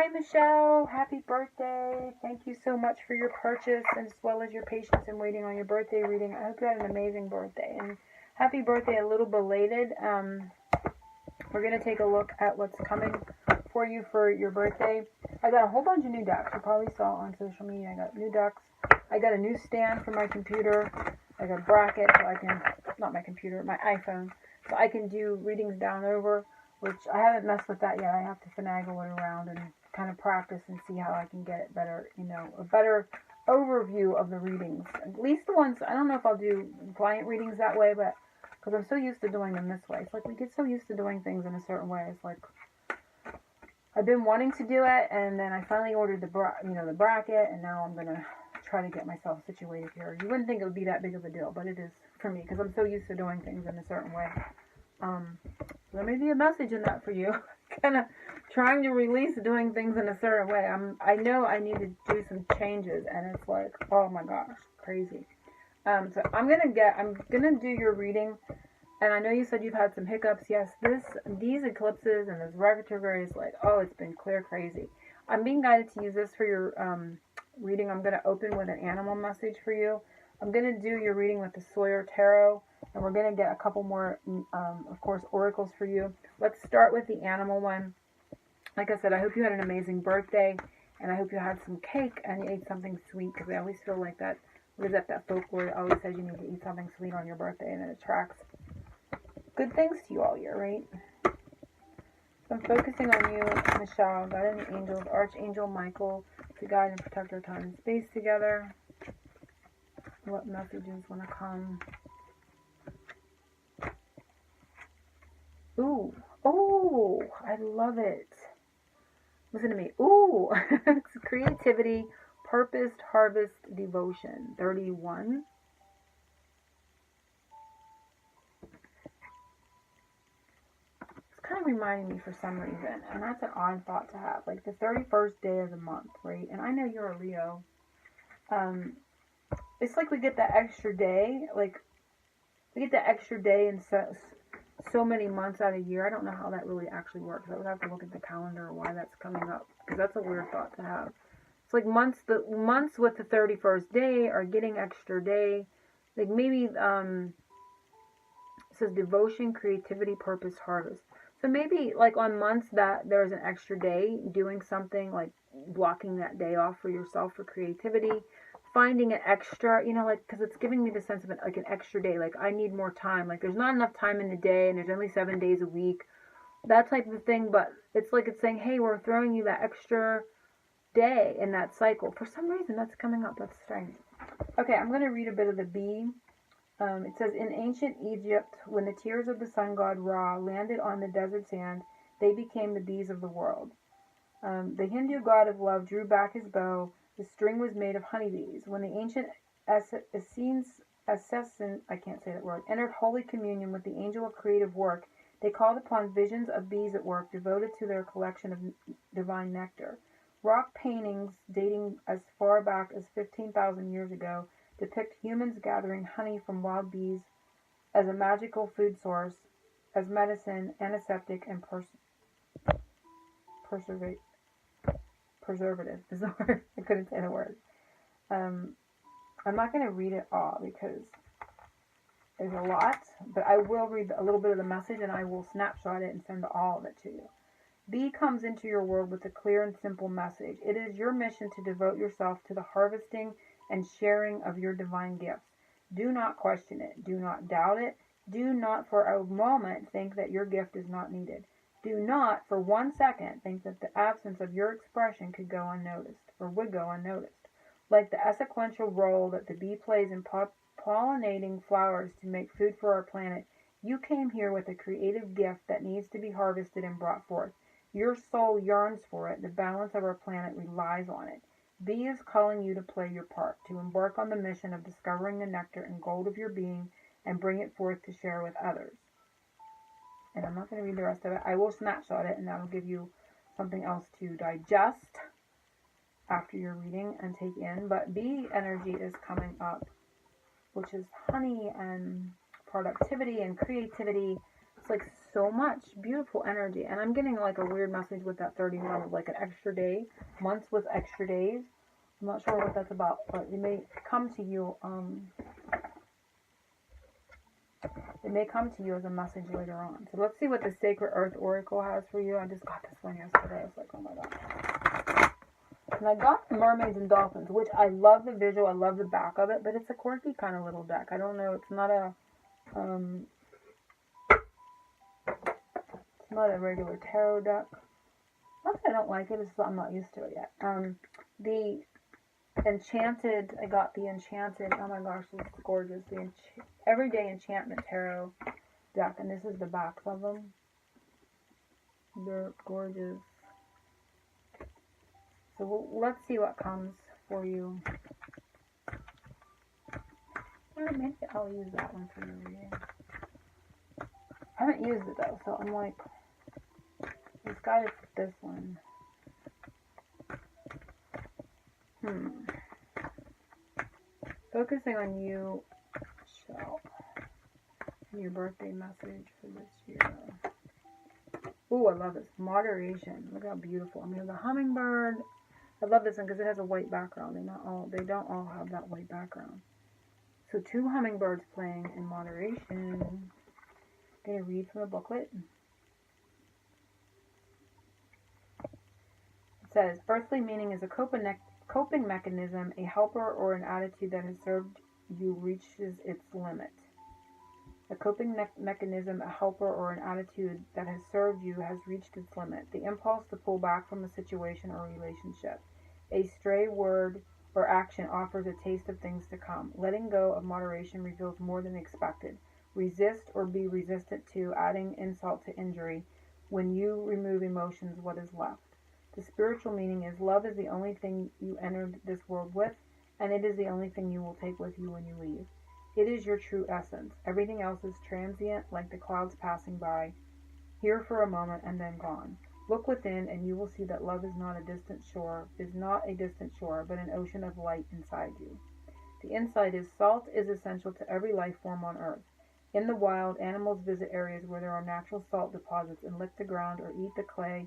Hi, Michelle. Happy birthday. Thank you so much for your purchase as well as your patience in waiting on your birthday reading. I hope you had an amazing birthday. And happy birthday, a little belated. We're going to take a look at what's coming for you for your birthday. I got a whole bunch of new decks. You probably saw on social media. I got new decks. I got a new stand for my computer. I got a bracket so I can, not my computer, my iPhone. So I can do readings down over, which I haven't messed with that yet. I have to finagle it around and kind of practice and see how I can get it better, you know, a better overview of the readings. At least the ones, I don't know if I'll do client readings that way, but because I'm so used to doing them this way. It's like we get so used to doing things in a certain way. It's like I've been wanting to do it, and then I finally ordered the bracket, and now I'm gonna try to get myself situated here. You wouldn't think it would be that big of a deal, but it is for me because I'm so used to doing things in a certain way. There may be a message in that for you. Kind of trying to release doing things in a certain way. I know I need to do some changes, and it's like, oh my gosh, crazy. So I'm gonna do your reading, and I know you said you've had some hiccups. Yes, these eclipses and this retrograde is like, oh, it's been clear crazy. I'm being guided to use this for your reading. I'm gonna open with an animal message for you. I'm gonna do your reading with the Sawyer Tarot, and we're gonna get a couple more, of course, oracles for you. Let's start with the animal one. Like I said, I hope you had an amazing birthday, and I hope you had some cake and you ate something sweet, because I always feel like that. What is that folklore always says you need to eat something sweet on your birthday, and it attracts good things to you all year, right? So I'm focusing on you, Michelle, God and the angels, Archangel Michael, to guide and protect our time and space together. What messages want to come? Ooh, oh, I love it. Listen to me. Ooh, creativity, purpose, harvest, devotion. 31. It's kind of reminding me for some reason, and that's an odd thought to have. Like the 31st day of the month, right? And I know you're a Leo. It's like we get that extra day. Like we get the extra day in so many months out of the year. I don't know how that really actually works. I would have to look at the calendar or why that's coming up, because that's a weird thought to have. It's like the months with the 31st day are getting extra day. Like maybe it says devotion, creativity, purpose, harvest. So maybe like on months that there's an extra day, doing something like blocking that day off for yourself for creativity, finding an extra, you know, like, because it's giving me the sense of like an extra day. Like I need more time. Like there's not enough time in the day, and there's only 7 days a week. That type of thing. But it's like it's saying, hey, we're throwing you that extra day in that cycle. For some reason, that's coming up. That's strange. Okay, I'm going to read a bit of the bee. It says, in ancient Egypt, when the tears of the sun god Ra landed on the desert sand, they became the bees of the world. The Hindu god of love drew back his bow. The string was made of honeybees. When the ancient Essenes, I can't say that word, entered Holy Communion with the angel of creative work, they called upon visions of bees at work devoted to their collection of divine nectar. Rock paintings dating as far back as 15,000 years ago depict humans gathering honey from wild bees as a magical food source, as medicine, antiseptic, and preservative is the word. I couldn't say the word. I'm not going to read it all because there's a lot, but I will read a little bit of the message, and I will snapshot it and send all of it to you. Bee comes into your world with a clear and simple message. It is your mission to devote yourself to the harvesting and sharing of your divine gifts. Do not question it. Do not doubt it. Do not for a moment think that your gift is not needed. Do not for 1 second think that the absence of your expression could go unnoticed or would go unnoticed. Like the sequential role that the bee plays in pollinating flowers to make food for our planet, you came here with a creative gift that needs to be harvested and brought forth. Your soul yearns for it. The balance of our planet relies on it. Bee is calling you to play your part, to embark on the mission of discovering the nectar and gold of your being and bring it forth to share with others. And I'm not going to read the rest of it. I will snapshot it, and that'll give you something else to digest after your reading and take in. But bee energy is coming up, which is honey and productivity and creativity. It's like so much beautiful energy. And I'm getting like a weird message with that 31 of like an extra day. Months with extra days. I'm not sure what that's about, but it may come to you. It may come to you as a message later on. So let's see what the Sacred Earth Oracle has for you. I just got this one yesterday. I was like, oh my god. And I got the Mermaids and Dolphins, which I love the visual. I love the back of it, but it's a quirky kind of little deck. I don't know. It's not a it's not a regular tarot deck. Not that I don't like it. It's just I'm not used to it yet. The Enchanted, I got the Enchanted, oh my gosh, this is gorgeous, the Everyday Enchantment Tarot deck, and this is the backs of them. They're gorgeous. So let's see what comes for you. Well, maybe I'll use that one for your reading. I haven't used it though, so I'm like, it's got it for this one. Focusing on you, Michelle. Your birthday message for this year. Ooh, I love this. Moderation. Look how beautiful. I mean, the hummingbird. I love this one because it has a white background. They don't all have that white background. So 2 hummingbirds playing in moderation. I'm gonna read from the booklet. It says, earthly meaning is a coping mechanism, a helper or an attitude that has served you reaches its limit. A coping mechanism, a helper or an attitude that has served you has reached its limit. The impulse to pull back from a situation or relationship. A stray word or action offers a taste of things to come. Letting go of moderation reveals more than expected. Resist or be resistant to, adding insult to injury. When you remove emotions, what is left? The spiritual meaning is love is the only thing you entered this world with, and it is the only thing you will take with you when you leave. It is your true essence. Everything else is transient, like the clouds passing by, here for a moment and then gone. Look within, and you will see that love is not a distant shore, but an ocean of light inside you. The insight is salt is essential to every life form on earth. In the wild, animals visit areas where there are natural salt deposits and lick the ground or eat the clay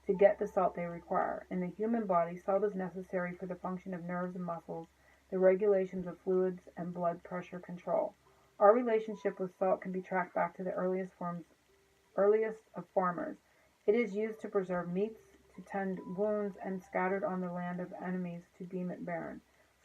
to get the salt they require. In the human body, salt is necessary for the function of nerves and muscles, the regulations of fluids, and blood pressure control. Our relationship with salt can be tracked back to the earliest of farmers. It is used to preserve meats, to tend wounds, and scattered on the land of enemies to deem it barren.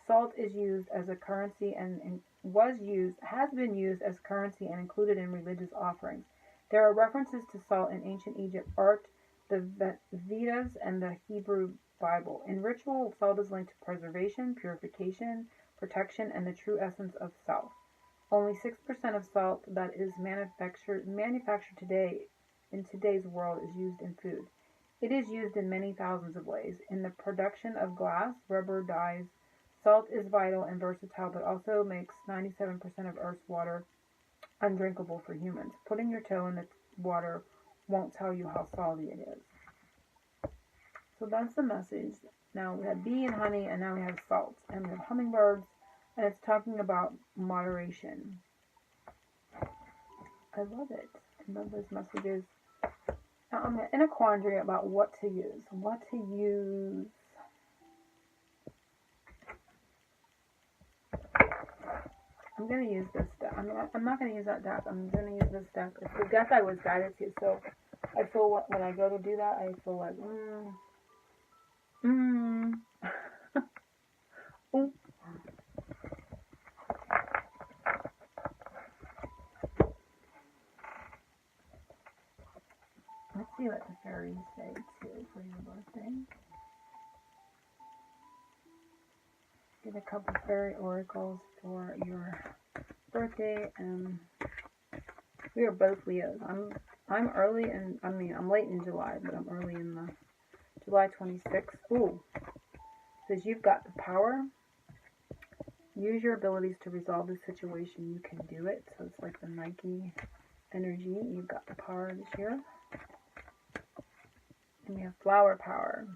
Salt is used as a currency has been used as currency and included in religious offerings. There are references to salt in ancient Egypt art, the Vedas, and the Hebrew Bible. In ritual, salt is linked to preservation, purification, protection, and the true essence of self. Only 6% of salt that is manufactured today in today's world is used in food. It is used in many thousands of ways. In the production of glass, rubber, dyes, salt is vital and versatile, but also makes 97% of Earth's water undrinkable for humans. Putting your toe in the water won't tell you how salty it is. So that's the message. Now we have bee and honey, and now we have salt, and we have hummingbirds, and it's talking about moderation. I love it. I love those messages. Now I'm in a quandary about what to use. What to use. I'm going to use this deck. I'm not going to use that deck. I'm going to use this deck. It's the deck I was guided to, so I feel when I go to do that, I feel like, Ooh. Let's see what the fairies say, too, for your birthday. Get a couple fairy oracles for your birthday, and we are both Leos. I'm early, and I'm late in July, but I'm early in the July 26th. Ooh, says you've got the power. Use your abilities to resolve the situation. You can do it. So it's like the Nike energy. You've got the power this year. And we have flower power.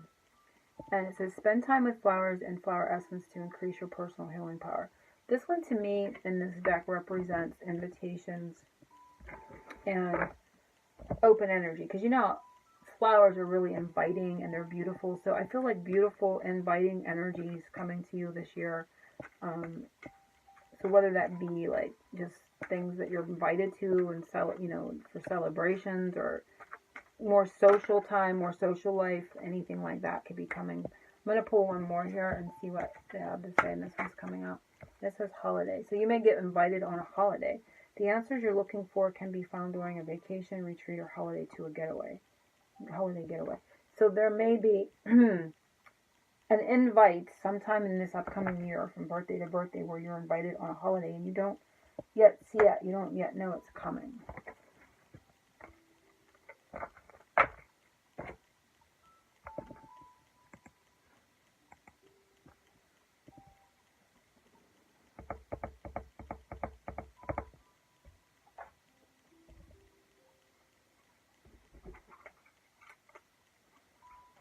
And it says, spend time with flowers and flower essence to increase your personal healing power. This one, to me, in this deck, represents invitations and open energy. Because you know, flowers are really inviting and they're beautiful. So I feel like beautiful, inviting energies coming to you this year. So whether that be like just things that you're invited to and you know, for celebrations, or more social time, more social life, anything like that could be coming. I'm going to pull one more here and see what they have to say, and this one's coming up. This says holiday. So you may get invited on a holiday. The answers you're looking for can be found during a vacation, retreat, or holiday getaway. So there may be an invite sometime in this upcoming year from birthday to birthday where you're invited on a holiday and you don't yet see it. You don't yet know it's coming.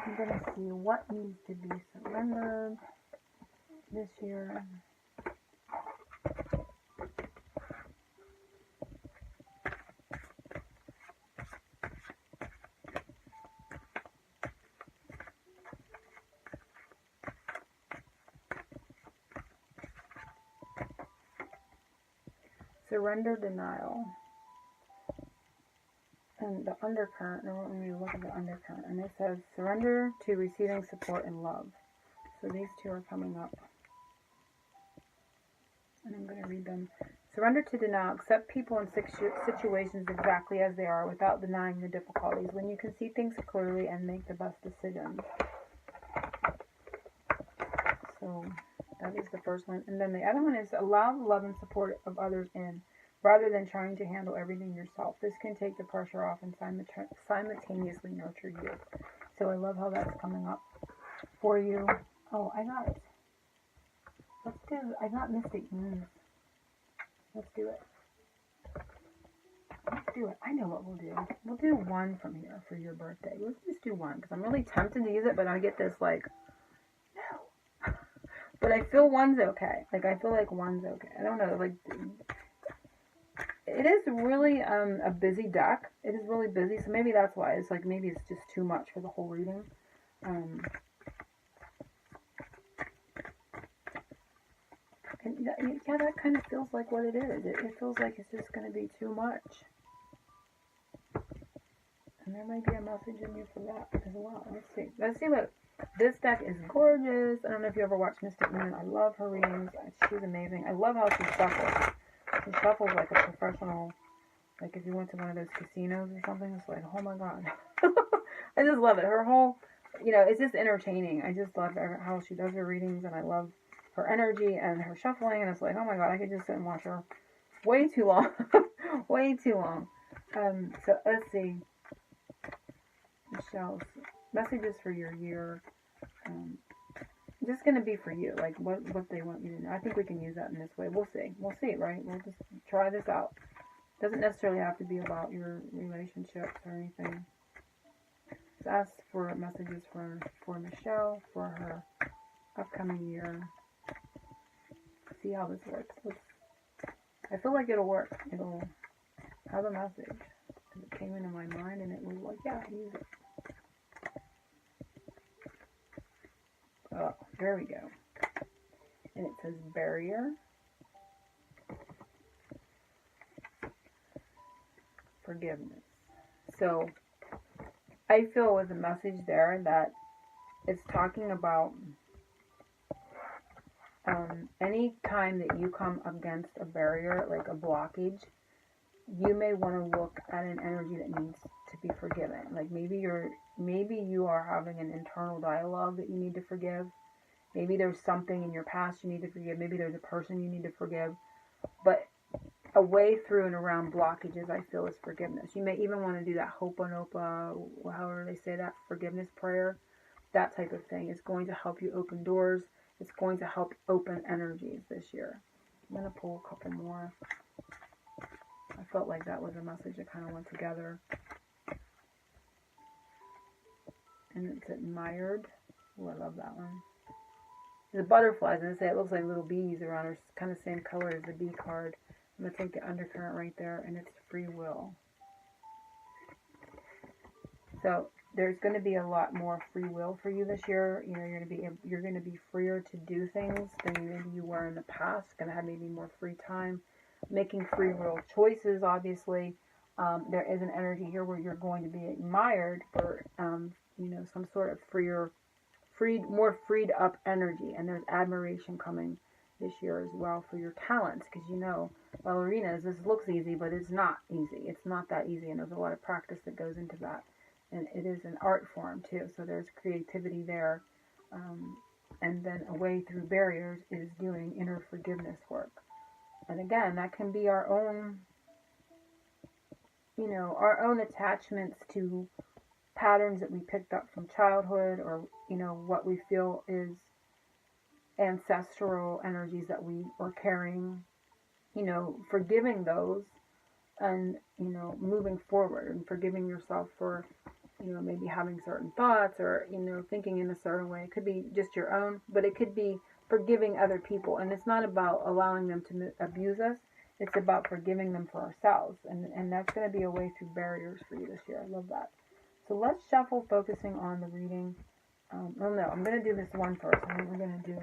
I'm going to see what needs to be surrendered this year. Surrender, denial. And the undercurrent, I want me to look at the undercurrent, and it says surrender to receiving support and love. So these two are coming up, and I'm going to read them. Surrender to denial. Accept people and situations exactly as they are without denying the difficulties. When you can see things clearly and make the best decisions. So that is the first one. And then the other one is allow the love and support of others in, rather than trying to handle everything yourself. This can take the pressure off and simultaneously nurture you. So I love how that's coming up for you. Oh, I got it. I got Mystic Moons. Let's do it. I know what we'll do. We'll do one from here for your birthday. Let's just do one, because I'm really tempted to use it, but I get this like, no. But I feel one's okay. Like, I feel like one's okay. I don't know, like, it is really a busy deck. It is really busy, so maybe that's why. It's like, maybe it's just too much for the whole reading. And yeah, that kind of feels like what it is. It feels like it's just going to be too much. And there might be a message in you for that as well. Let's see. Let's see what... This deck is gorgeous. I don't know if you ever watched Mystic Moon. I love her readings. She's amazing. I love how she shuffles. She shuffles like a professional. Like if you went to one of those casinos or something, it's like, oh my god. I just love it. Her whole... You know, it's just entertaining. I just love how she does her readings, and I love her energy and her shuffling, and it's like, oh my god, I could just sit and watch her way too long. Way too long. So let's see. Michelle's messages for your year. Just going to be for you, like what they want you to know. I think we can use that in this way. We'll see, right? We'll just try this out. Doesn't necessarily have to be about your relationships or anything. Just ask for messages for Michelle for her upcoming year. See how this works. I feel like it'll work. It'll have a message. It came into my mind and it was like, yeah, use it. Oh, there we go. And it says barrier, forgiveness. So I feel with a message there that it's talking about any time that you come against a barrier, like a blockage, you may want to look at an energy that needs to be forgiven. Like maybe you are having an internal dialogue that you need to forgive. Maybe there's something in your past you need to forgive. Maybe there's a person you need to forgive. But a way through and around blockages, I feel, is forgiveness. You may even want to do that Ho'oponopono, however they say that, forgiveness prayer. That type of thing is going to help you open doors. It's going to help open energies this year. I'm going to pull a couple more. I felt like that was a message that kind of went together. And it's admired. Oh, I love that one. The butterflies, and it looks like little bees around her, kind of same color as the bee card. I'm going to take the undercurrent right there, and it's free will. So there's going to be a lot more free will for you this year. You know, you're going to be freer to do things than maybe you were in the past. Going to have maybe more free time, making free will choices. Obviously, there is an energy here where you're going to be admired for, you know, some sort of more freed up energy, and there's admiration coming this year as well for your talents, because you know, ballerinas, this looks easy, but it's not easy. It's not that easy, and there's a lot of practice that goes into that. And it is an art form too, so there's creativity there. And then a way through barriers is doing inner forgiveness work. And again, that can be our own, you know, our own attachments to patterns that we picked up from childhood, or, you know, what we feel is ancestral energies that we are carrying, you know, forgiving those, and, you know, moving forward and forgiving yourself for, you know, maybe having certain thoughts, or, you know, thinking in a certain way. It could be just your own, but it could be forgiving other people. And it's not about allowing them to abuse us. It's about forgiving them for ourselves. And that's going to be a way through barriers for you this year. I love that. So let's shuffle, focusing on the reading. Oh no, I'm going to do this one first. I think we're going to do,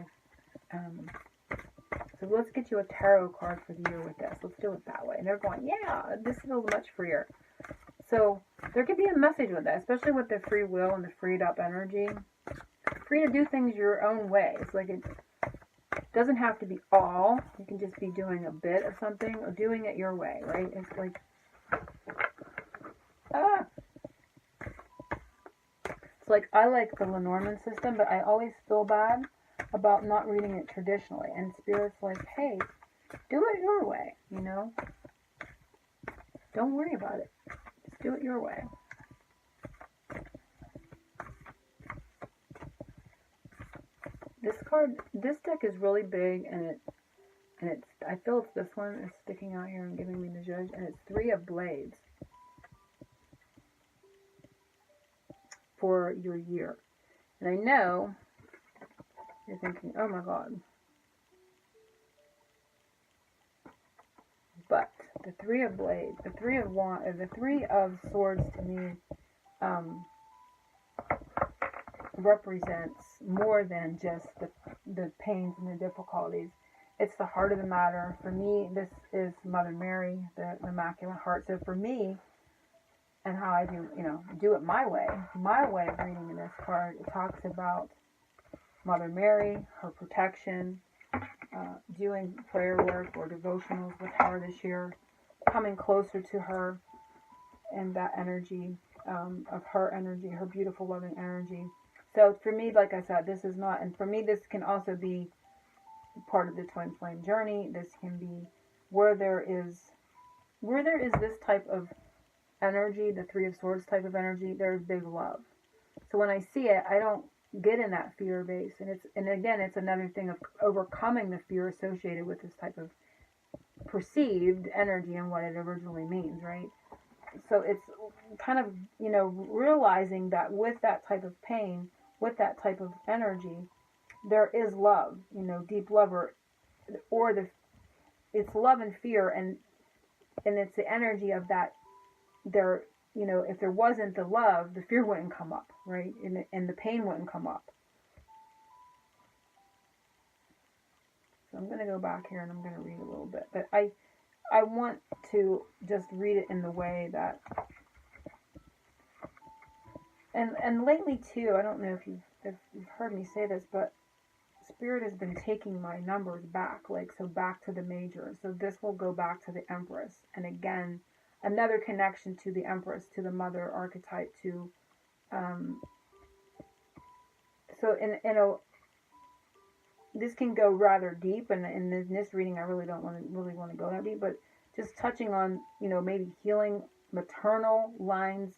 so let's get you a tarot card for the year with this. Let's do it that way. And they're going, yeah, this feels much freer. So there could be a message with that, especially with the free will and the freed up energy. Free to do things your own way. It's like it doesn't have to be all. You can just be doing a bit of something, or doing it your way, right? It's like, it's like, I like the Lenormand system, but I always feel bad about not reading it traditionally. And Spirit's like, hey, do it your way, you know? Don't worry about it. Just do it your way. This deck is really big, and it's, I feel it's this one is sticking out here and giving me the Judge, and it's 3 of Blades for your year. And I know you're thinking, oh my God. But the 3 of Blades, the 3 of Wands, the 3 of Swords to me represents more than just the pains and the difficulties. It's the heart of the matter. For me, this is Mother Mary, the Immaculate Heart. So for me, and how I do, you know, do it my way of reading in this card, it talks about Mother Mary, her protection, doing prayer work or devotionals with her this year, coming closer to her, and that energy of her energy, her beautiful, loving energy. So for me, like I said, this is not, and for me, this can also be part of the twin flame journey. This can be where there is this type of energy, the 3 of Swords type of energy, there's big love. So when I see it, I don't get in that fear base. And again, it's another thing of overcoming the fear associated with this type of perceived energy and what it originally means, right? So it's kind of, you know, realizing that with that type of pain, with that type of energy, there is love, you know, deep love, or it's love and fear, and it's the energy of that. There, you know, if there wasn't the love, the fear wouldn't come up, right? And the pain wouldn't come up. So I'm going to go back here and I'm going to read a little bit, but I want to just read it in the way that, and lately too, I don't know if you've heard me say this, but Spirit has been taking my numbers back, like, so back to the major. So this will go back to the Empress, and again, another connection to the Empress, to the mother archetype, to so in a, this can go rather deep, and in this reading I really don't want to go that deep, but just touching on, you know, maybe healing maternal lines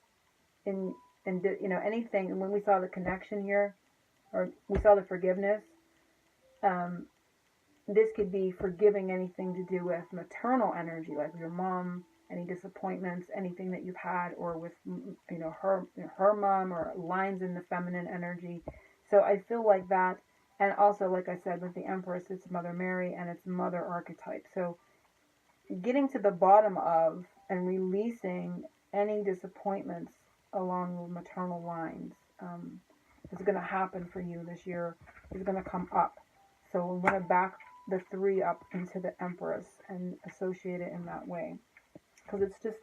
in you know, anything. And when we saw the connection here, or we saw the forgiveness, this could be forgiving anything to do with maternal energy, like your mom, any disappointments, anything that you've had, or with, you know, her mom, or lines in the feminine energy. So I feel like that. And also, like I said, with the Empress, it's Mother Mary and it's mother archetype. So getting to the bottom of and releasing any disappointments along the maternal lines is going to happen for you this year is going to come up. So we're going to back the 3 up into the Empress and associate it in that way. Because it's just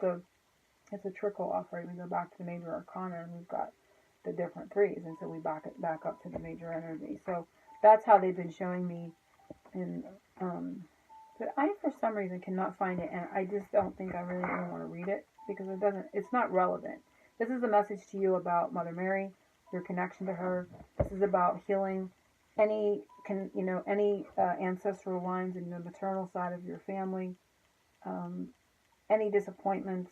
it's a trickle off, right? We go back to the major arcana and we've got the different 3s, and so we back it back up to the major energy. So that's how they've been showing me. And but I, for some reason, cannot find it, and I just don't think I really even want to read it because it's not relevant. This is a message to you about Mother Mary, your connection to her. This is about healing any ancestral lines in the maternal side of your family, any disappointments.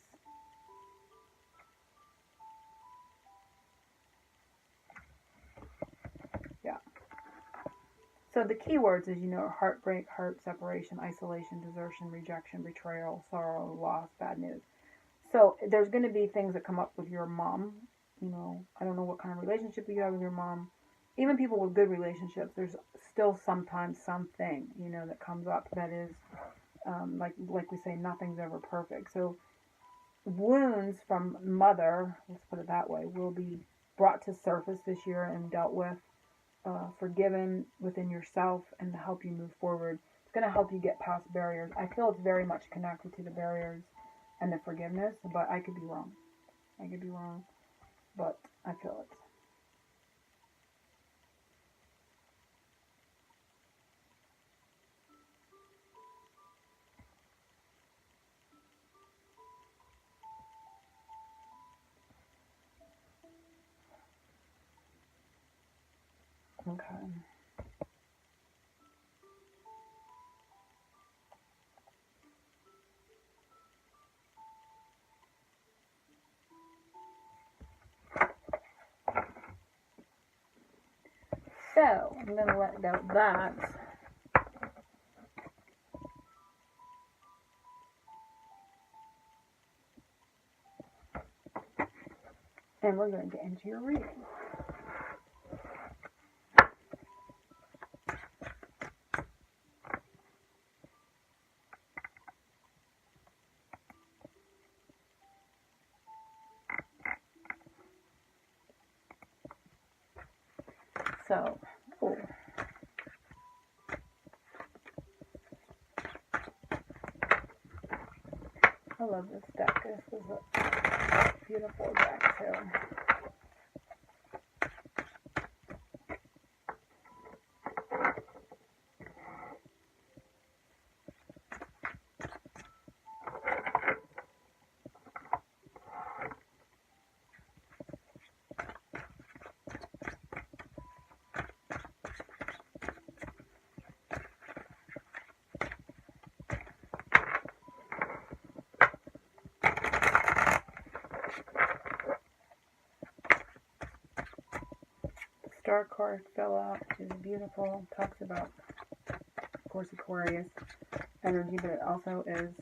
Yeah. So the keywords is, heartbreak, hurt, separation, isolation, desertion, rejection, betrayal, sorrow, loss, bad news. So there's going to be things that come up with your mom. I don't know what kind of relationship you have with your mom. Even people with good relationships, there's still sometimes something, that comes up that is, like we say, nothing's ever perfect. So wounds from mother, let's put it that way, will be brought to surface this year and dealt with, forgiven within yourself, and to help you move forward. It's going to help you get past barriers. I feel it's very much connected to the barriers and the forgiveness, but I could be wrong. But I feel it. Okay. So, I'm going to let go of that. And we're going to get into your reading. So, I love this deck. This is a beautiful deck, too. Star card fell out, which is beautiful. Talks about, of course, Aquarius energy, but it also is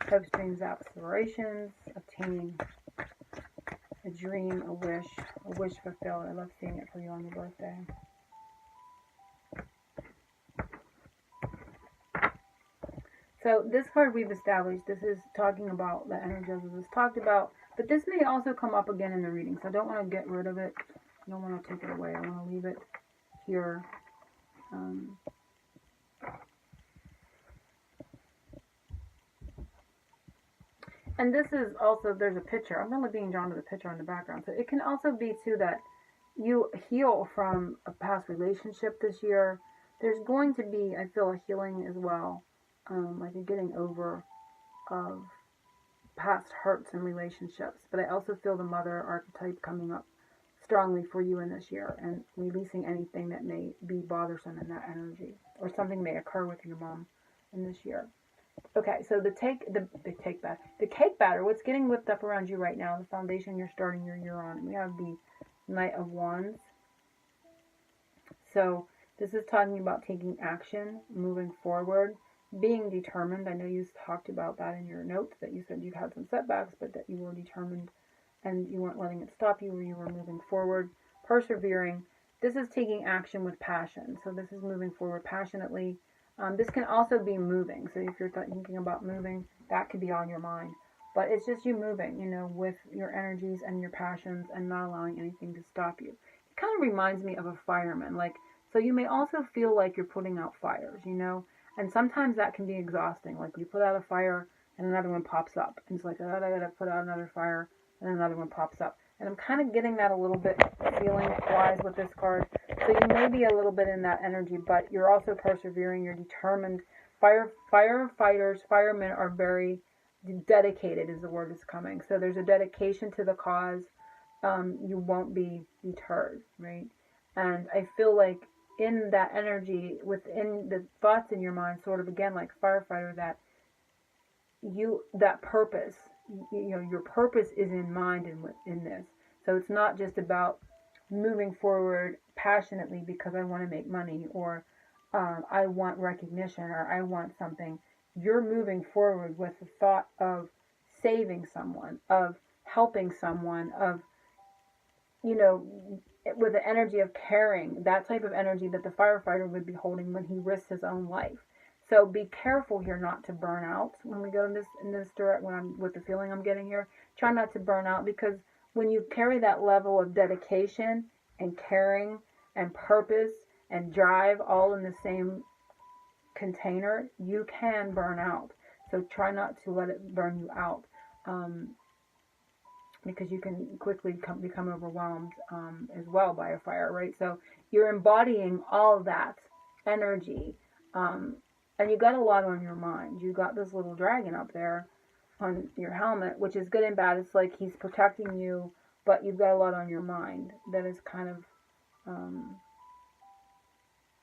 hopes, dreams, aspirations, obtaining a dream, a wish fulfilled. I love seeing it for you on your birthday. So this card we've established, this is talking about the energy as was talked about, but this may also come up again in the reading, so I don't want to get rid of it. I don't want to take it away. I want to leave it here. And this is also, there's a picture. I'm really being drawn to the picture in the background. So it can also be, too, that you heal from a past relationship this year. There's going to be, I feel, a healing as well. Like a getting over of past hurts and relationships. But I also feel the mother archetype coming up strongly for you in this year and releasing anything that may be bothersome in that energy, or something may occur with your mom in this year. Okay, so the cake batter, what's getting whipped up around you right now, the foundation you're starting your year on. We have the Knight of Wands. So this is talking about taking action, moving forward, being determined. I know you talked about that in your notes, that you said you had some setbacks, but that you were determined and you weren't letting it stop you, or you were moving forward, persevering. This is taking action with passion. So this is moving forward passionately. This can also be moving. So if you're thinking about moving, that could be on your mind. But it's just you moving, you know, with your energies and your passions and not allowing anything to stop you. It kind of reminds me of a fireman. Like, so you may also feel like you're putting out fires, you know, and sometimes that can be exhausting. Like you put out a fire and another one pops up. And it's like, oh, I gotta put out another fire and another one pops up. And I'm kind of getting that a little bit feeling-wise with this card. So you may be a little bit in that energy, but you're also persevering. You're determined. Firefighters, firemen are very dedicated is the word that's coming. So there's a dedication to the cause. You won't be deterred, right? And I feel like in that energy, within the thoughts in your mind, sort of again like firefighter, that that purpose, you know, your purpose is in mind in this. So it's not just about moving forward passionately because I want to make money, or I want recognition, or I want something. You're moving forward with the thought of saving someone, of helping someone, of, you know, with the energy of caring, that type of energy that the firefighter would be holding when he risks his own life. So be careful here not to burn out when we go in this direct, when I'm with the feeling I'm getting here. Try not to burn out, because when you carry that level of dedication and caring and purpose and drive all in the same container, you can burn out. So try not to let it burn you out, because you can quickly become overwhelmed as well by a fire, right? So you're embodying all that energy, and you got a lot on your mind. You got this little dragon up there on your helmet, which is good and bad. It's like he's protecting you, but you've got a lot on your mind that is kind of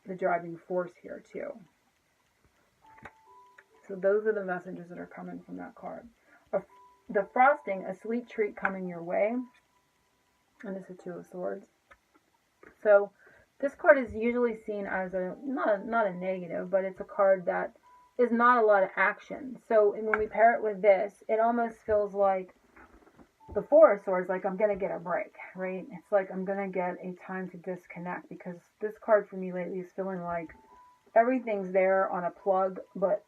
the driving force here too. So those are the messages that are coming from that card. The frosting, a sweet treat coming your way. And this is Two of Swords. So this card is usually seen as not a negative, but it's a card that is not a lot of action. So when we pair it with this, it almost feels like the Four of Swords, like I'm going to get a break, right? It's like I'm going to get a time to disconnect, because this card for me lately is feeling like everything's there on a plug, but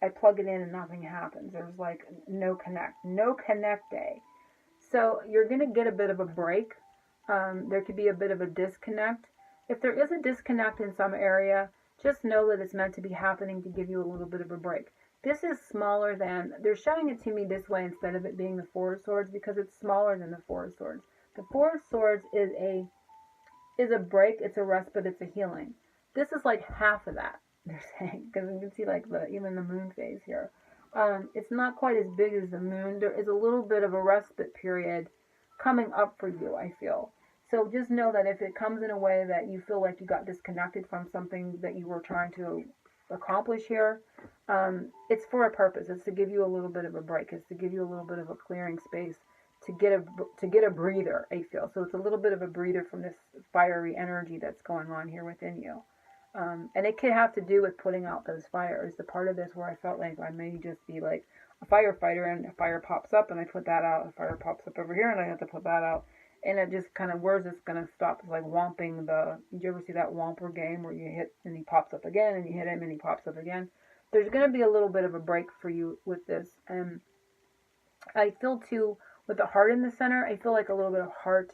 I plug it in and nothing happens. There's like no connect day. So you're going to get a bit of a break. There could be a bit of a disconnect. If there is a disconnect in some area, just know that it's meant to be happening to give you a little bit of a break. This is smaller than, they're showing it to me this way instead of it being the Four of Swords, because it's smaller than the Four of Swords. The Four of Swords is a break, it's a respite, it's a healing. This is like half of that, they're saying, because you can see like even the moon phase here. It's not quite as big as the moon. There is a little bit of a respite period coming up for you, I feel. So just know that if it comes in a way that you feel like you got disconnected from something that you were trying to accomplish here, it's for a purpose. It's to give you a little bit of a break. It's to give you a little bit of a clearing space, to get a breather, I feel. So it's a little bit of a breather from this fiery energy that's going on here within you. And it could have to do with putting out those fires. The part of this where I felt like I may just be like a firefighter, and a fire pops up and I put that out. A fire pops up over here and I have to put that out. And it just kind of, where's this going to stop? It's like womping did you ever see that Whomper game where you hit and he pops up again, and you hit him and he pops up again? There's going to be a little bit of a break for you with this. And I feel too, with the heart in the center, I feel like a little bit of heart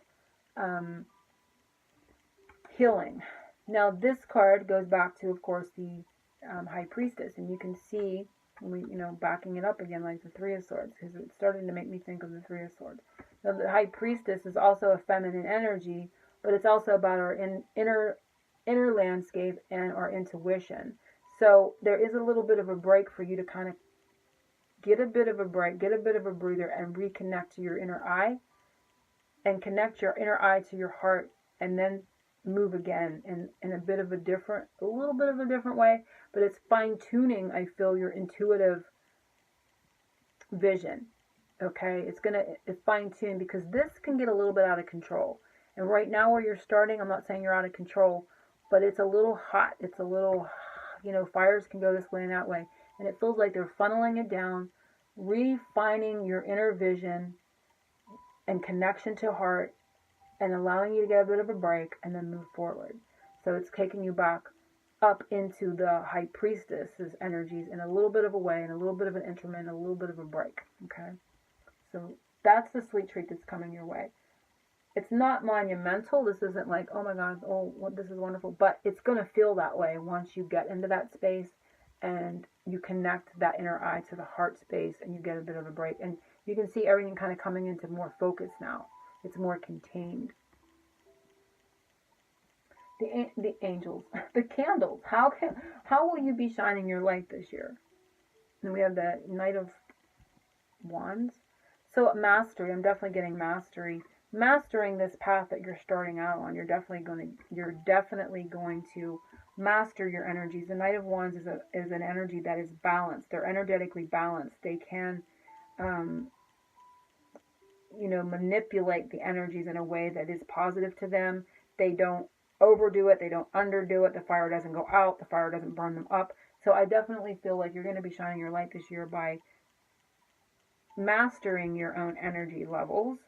healing. Now this card goes back to, of course, the High Priestess, and you can see, backing it up again, like the Three of Swords, because it's starting to make me think of the Three of Swords. Now the High Priestess is also a feminine energy, but it's also about our inner landscape and our intuition. So there is a little bit of a break for you to kind of get a bit of a break, get a bit of a breather, and reconnect to your inner eye, and connect your inner eye to your heart, and then move again in a little bit of a different way, but it's fine-tuning, I feel, your intuitive vision. Okay, it's fine-tuned, because this can get a little bit out of control. And right now where you're starting, I'm not saying you're out of control, but it's a little hot. It's a little, fires can go this way and that way. And it feels like they're funneling it down, refining your inner vision and connection to heart, and allowing you to get a bit of a break and then move forward. So it's taking you back up into the High Priestess's energies in a little bit of a way, and a little bit of an interment, a little bit of a break. Okay. So that's the sweet treat that's coming your way. It's not monumental. This isn't like, oh my God, oh, this is wonderful. But it's going to feel that way once you get into that space and you connect that inner eye to the heart space and you get a bit of a break. And you can see everything kind of coming into more focus now. It's more contained. The angels, the candles. How will you be shining your light this year? And we have the Knight of Wands. So mastery. I'm definitely getting mastery. Mastering this path that you're starting out on. You're definitely going to master your energies. The Knight of Wands is an energy that is balanced. They're energetically balanced. They can manipulate the energies in a way that is positive to them. They don't overdo it. They don't underdo it. The fire doesn't go out. The fire doesn't burn them up. So I definitely feel like you're going to be shining your light this year by mastering your own energy levels.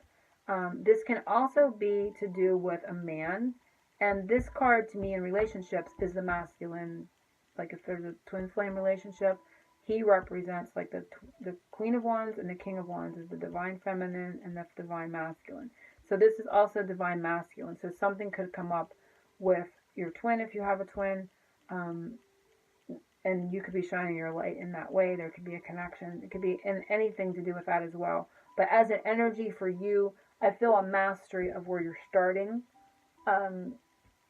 This can also be to do with a man. And this card to me in relationships is the masculine. Like if there's a twin flame relationship, he represents like the Queen of Wands, and the King of Wands is the divine feminine and the divine masculine. So this is also divine masculine. So something could come up with your twin if you have a twin, and you could be shining your light in that way. There could be a connection. It could be in anything to do with that as well. But as an energy for you, I feel a mastery of where you're starting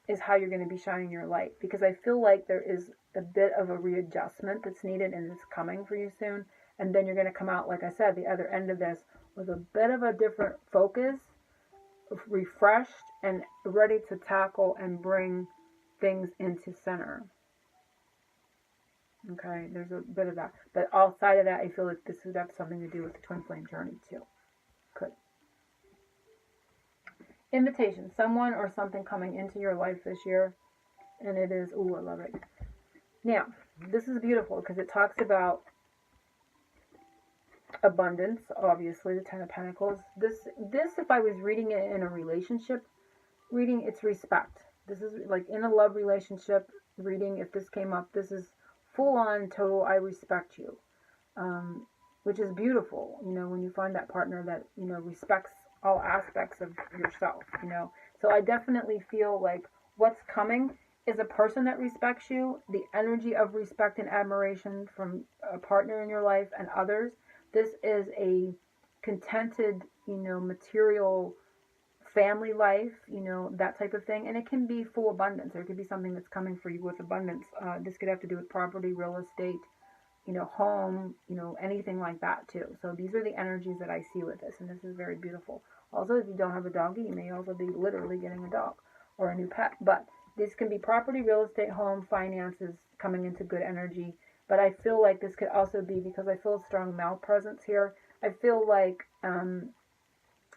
is how you're going to be shining your light. Because I feel like there is a bit of a readjustment that's needed, and it's coming for you soon. And then you're going to come out, like I said, the other end of this with a bit of a different focus, refreshed and ready to tackle and bring things into center. Okay, there's a bit of that. But outside of that, I feel like this would have something to do with the twin flame journey too. Could. Invitation, someone or something coming into your life this year. And it is, ooh, I love it. Now, this is beautiful because it talks about abundance, obviously, the Ten of Pentacles. This, if I was reading it in a relationship reading, it's respect. This is like in a love relationship reading, if this came up, this is full on, total, I respect you. Which is beautiful, when you find that partner that, respects all aspects of yourself, So I definitely feel like what's coming is a person that respects you, the energy of respect and admiration from a partner in your life and others. This is a contented, material family life, that type of thing. And it can be full abundance. There could be something that's coming for you with abundance. This could have to do with property, real estate, home, anything like that too. So these are the energies that I see with this, and this is very beautiful. Also, if you don't have a doggy, you may also be literally getting a dog or a new pet. But this can be property, real estate, home, finances coming into good energy. But I feel like this could also be, because I feel a strong male presence here, I feel like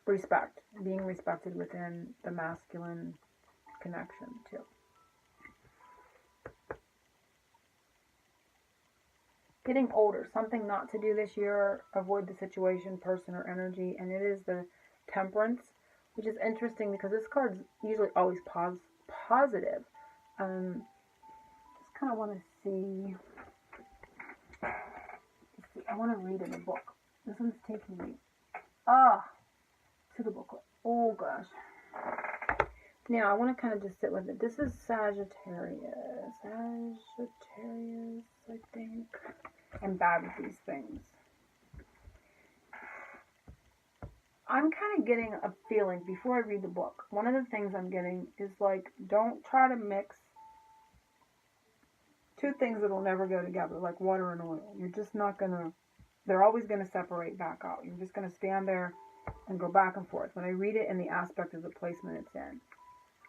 respect, being respected within the masculine connection too. Getting older, something not to do this year, avoid the situation, person, or energy, and it is the Temperance, which is interesting because this card's usually always positive. Just kind of want to see. I want to read in the book. This one's taking me to the booklet. Oh gosh. Now I want to kind of just sit with it. This is Sagittarius, I think. I'm bad with these things. I'm kind of getting a feeling before I read the book. One of the things I'm getting is like, don't try to mix two things that will never go together, like water and oil. You're just not going to, they're always going to separate back out. You're just going to stand there and go back and forth. When I read it in the aspect of the placement it's in,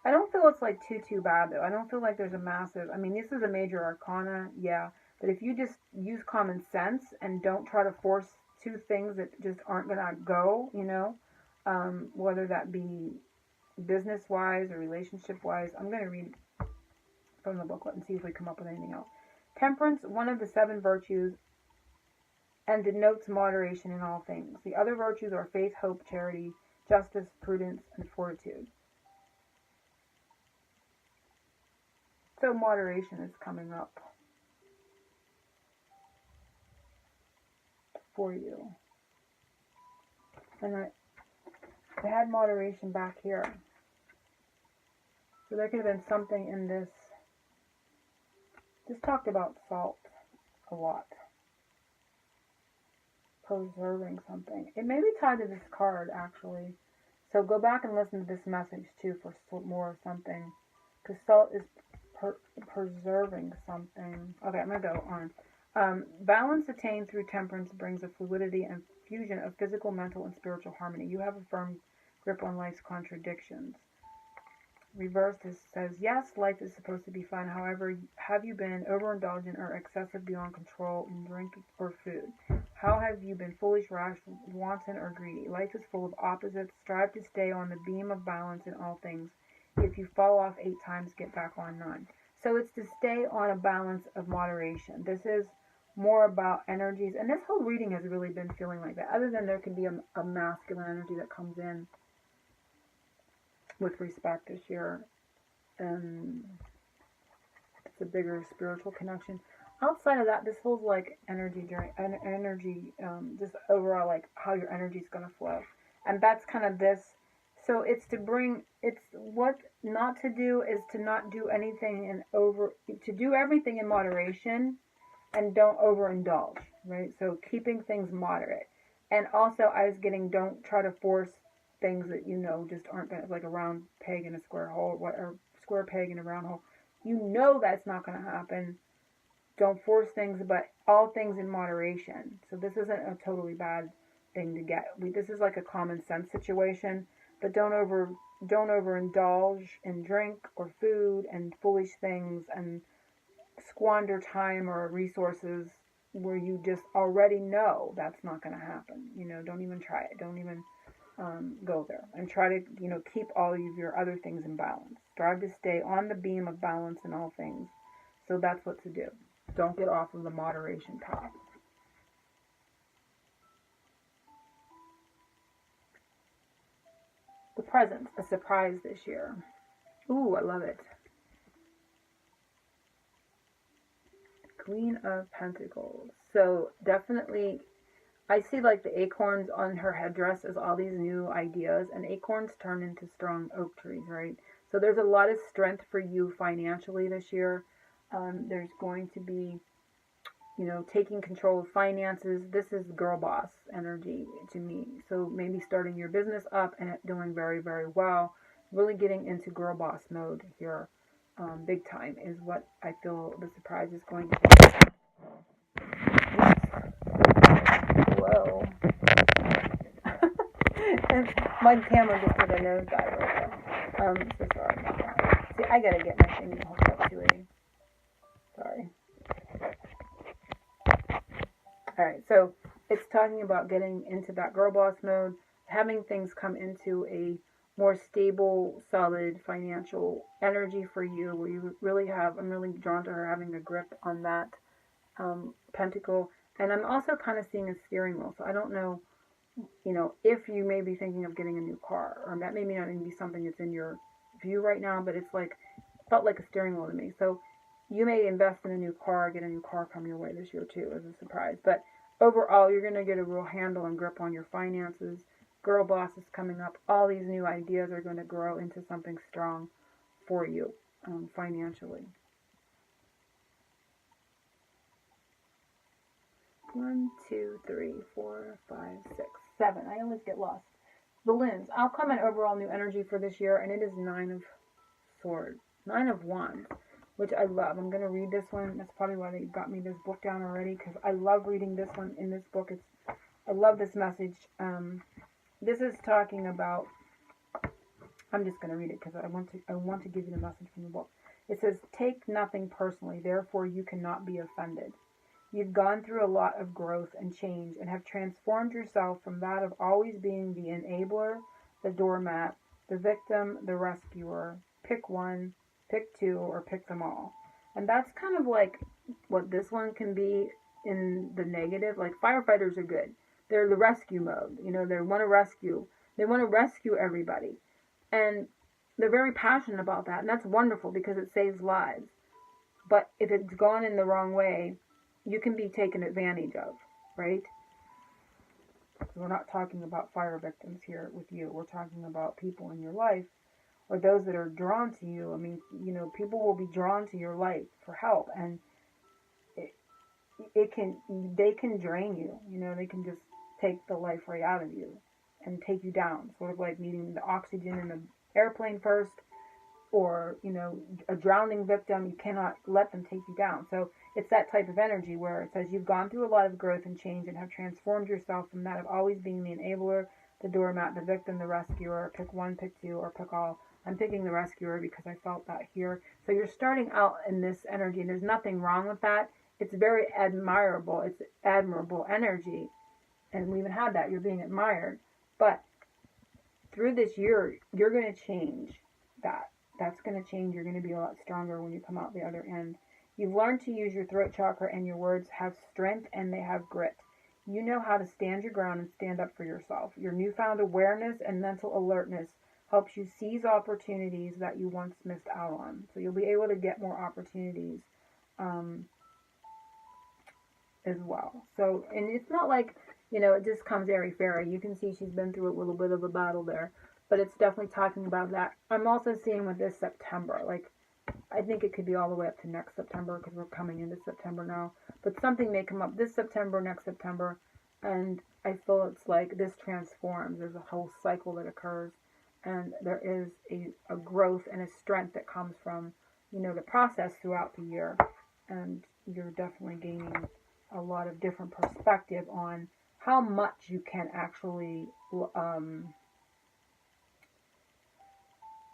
I don't feel it's like too bad though. I don't feel like there's a massive, I mean, this is a major arcana, yeah. But if you just use common sense and don't try to force two things that just aren't going to go, whether that be business-wise or relationship-wise. I'm going to read from the booklet and see if we come up with anything else. Temperance, one of the 7 virtues, and denotes moderation in all things. The other virtues are faith, hope, charity, justice, prudence, and fortitude. So moderation is coming up for you. And I had moderation back here. So there could have been something in this. This talked about salt a lot. Preserving something. It may be tied to this card, actually. So go back and listen to this message, too, for more of something. Because salt is preserving something. Okay, I'm going to go on. Balance attained through temperance brings a fluidity and fusion of physical, mental, and spiritual harmony. You have a firm grip on life's contradictions. Reversed says, yes, life is supposed to be fun. However, have you been overindulgent or excessive beyond control in drink or food? How have you been foolish, rash, wanton, or greedy? Life is full of opposites. Strive to stay on the beam of balance in all things. If you fall off 8 times, get back on 9. So it's to stay on a balance of moderation. This is more about energies. And this whole reading has really been feeling like that. Other than there could be a masculine energy that comes in with respect this year. It's a bigger spiritual connection. Outside of that, this feels like energy, just overall, like how your energy is going to flow. And that's kind of this. So it's what not to do is to not do anything to do everything in moderation and don't overindulge, right? So keeping things moderate. And also I was getting, don't try to force things that you know just aren't going to, like a round peg in a square hole, or square peg in a round hole. You know that's not going to happen. Don't force things, but all things in moderation. So this isn't a totally bad thing to get. This is like a common sense situation, but don't overindulge in drink or food and foolish things and squander time or resources where you just already know that's not going to happen. Don't even try it. Don't even go there, and try to keep all of your other things in balance. Strive to stay on the beam of balance in all things. So that's what to do. Don't get off of the moderation path. The present, a surprise this year. Ooh, I love it. Queen of Pentacles. So definitely, I see like the acorns on her headdress as all these new ideas, and acorns turn into strong oak trees, right? So there's a lot of strength for you financially this year. There's going to be, taking control of finances. This is girl boss energy to me. So maybe starting your business up and doing very, very well. Really getting into girl boss mode here, big time, is what I feel the surprise is going to be. Whoa. And my camera just did a nosedive right there. So sorry about that. See, I gotta get my thing hooked up to it. Sorry. Alright, so it's talking about getting into that girl boss mode, having things come into a more stable, solid financial energy for you, where you really have, I'm really drawn to her having a grip on that pentacle. And I'm also kind of seeing a steering wheel. So I don't know, if you may be thinking of getting a new car, or that may not even be something that's in your view right now, but it's like, felt like a steering wheel to me. So you may invest in a new car, get a new car come your way this year too, as a surprise. But overall, you're going to get a real handle and grip on your finances. Girl boss is coming up. All these new ideas are going to grow into something strong for you financially. 1, 2, 3, 4, 5, 6, 7. I always get lost. Balloons. I'll comment overall new energy for this year, and it is 9 of Swords. 9 of Wands, which I love. I'm going to read this one. That's probably why they got me this book down already, because I love reading this one in this book. I love this message. This is talking about, I'm just going to read it because I want to give you the message from the book. It says, take nothing personally, therefore you cannot be offended. You've gone through a lot of growth and change and have transformed yourself from that of always being the enabler, the doormat, the victim, the rescuer. Pick one, pick 2, or pick them all. And that's kind of like what this one can be in the negative. Like, firefighters are good. They're the rescue mode. They want to rescue. They want to rescue everybody. And they're very passionate about that. And that's wonderful because it saves lives. But if it's gone in the wrong way, you can be taken advantage of, right? because we're not talking about fire victims here with you. We're talking about people in your life or those that are drawn to you. I mean, you know, people will be drawn to your light for help, and they can drain you. You know, they can just take the life right out of you and take you down, sort of like needing the oxygen in the airplane first, or, you know, a drowning victim. You cannot let them take you down. So it's that type of energy where it says you've gone through a lot of growth and change and have transformed yourself from that of always being the enabler, the doormat, the victim, the rescuer. Pick one, pick two, or pick all. I'm picking the rescuer because I felt that here. So you're starting out in this energy, and there's nothing wrong with that. It's very admirable. It's admirable energy. And we even had that. You're being admired. But through this year, you're going to change that. That's going to change. You're going to be a lot stronger when you come out the other end. You've learned to use your throat chakra, and your words have strength and they have grit. You know how to stand your ground and stand up for yourself. Your newfound awareness and mental alertness helps you seize opportunities that you once missed out on. So you'll be able to get more opportunities as well. So, and it's not like, you know, it just comes airy-fairy. You can see she's been through a little bit of a battle there. But it's definitely talking about that. I'm also seeing with this September, like, I think it could be all the way up to next September because we're coming into September now. But something may come up this September, next September, and I feel it's like this transforms. There's a whole cycle that occurs, and there is a growth and a strength that comes from, you know, the process throughout the year. And you're definitely gaining a lot of different perspective on how much you can actually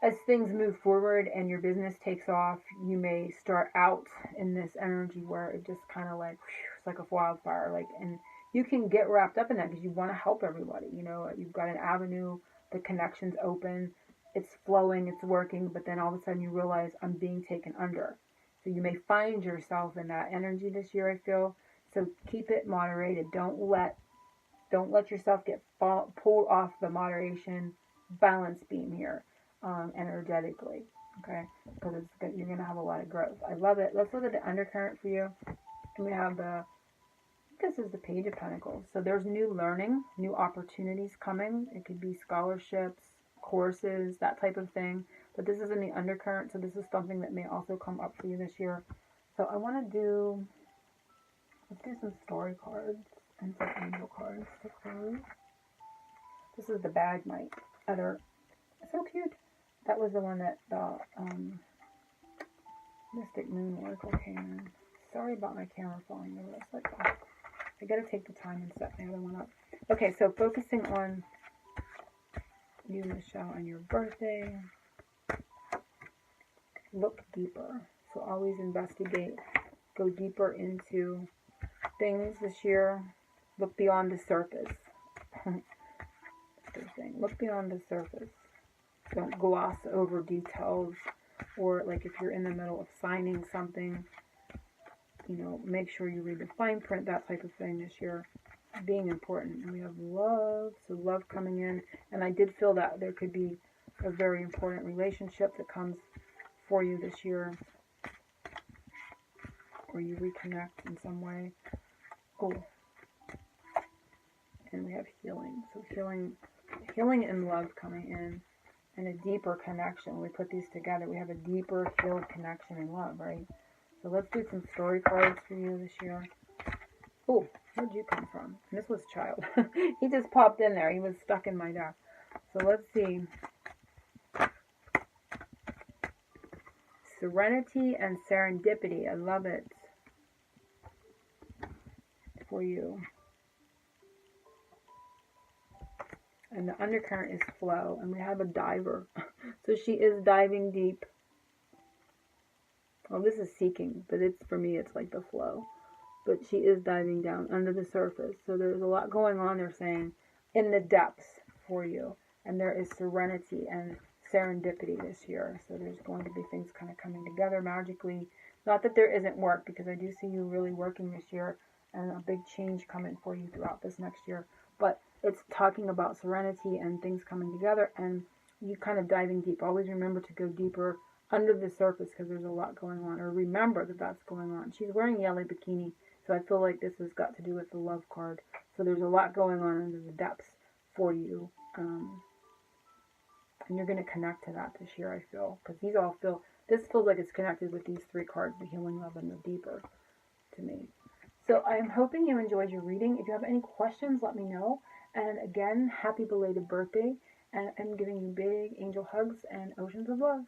as things move forward and your business takes off, you may start out in this energy where it just kind of like, whew, it's like a wildfire. Like, and you can get wrapped up in that because you want to help everybody. You know, you've got an avenue, the connection's open, it's flowing, it's working, but then all of a sudden you realize I'm being taken under. So you may find yourself in that energy this year, I feel. So keep it moderated. Don't let yourself get pulled off the moderation balance beam here. Energetically, okay, because you're going to have a lot of growth. I love it. Let's look at the undercurrent for you. And we have this is the Page of Pentacles. So there's new learning, new opportunities coming. It could be scholarships, courses, that type of thing. But this is in the undercurrent, so this is something that may also come up for you this year. So I want to let's do some story cards and some angel cards to close. This is the Bagmite. So cute. That was the one that the Mystic Moon Oracle came in. Sorry about my camera falling over. It's like, oh, I gotta take the time and set the other one up. Okay, so focusing on you, Michelle, and your birthday. Look deeper. So always investigate. Go deeper into things this year. Look beyond the surface. Look beyond the surface. Don't gloss over details, or like if you're in the middle of signing something, you know, make sure you read the fine print, that type of thing this year being important. And we have love, so love coming in, and I did feel that there could be a very important relationship that comes for you this year, or you reconnect in some way. Oh, and we have healing, so healing and love coming in. And a deeper connection. When we put these together, we have a deeper healed connection in love, right? So let's do some story cards for you this year. Oh, where'd you come from? And this was Child. He just popped in there. He was stuck in my deck. So let's see. Serenity and serendipity. I love it for you. And the undercurrent is flow. And we have a diver. So she is diving deep. Well, this is seeking. But it's, for me, it's like the flow. But she is diving down under the surface. So there's a lot going on, they're saying, in the depths for you. And there is serenity and serendipity this year. So there's going to be things kind of coming together magically. Not that there isn't work, because I do see you really working this year. And a big change coming for you throughout this next year. But it's talking about serenity and things coming together and you kind of diving deep. Always remember to go deeper under the surface because there's a lot going on. Or remember that that's going on. She's wearing a yellow bikini. So I feel like this has got to do with the love card. So there's a lot going on under the depths for you. And you're going to connect to that this year, I feel. Because this feels like it's connected with these 3 cards, the healing, love, and the deeper, to me. So I'm hoping you enjoyed your reading. If you have any questions, let me know. And again, happy belated birthday. And I'm giving you big angel hugs and oceans of love.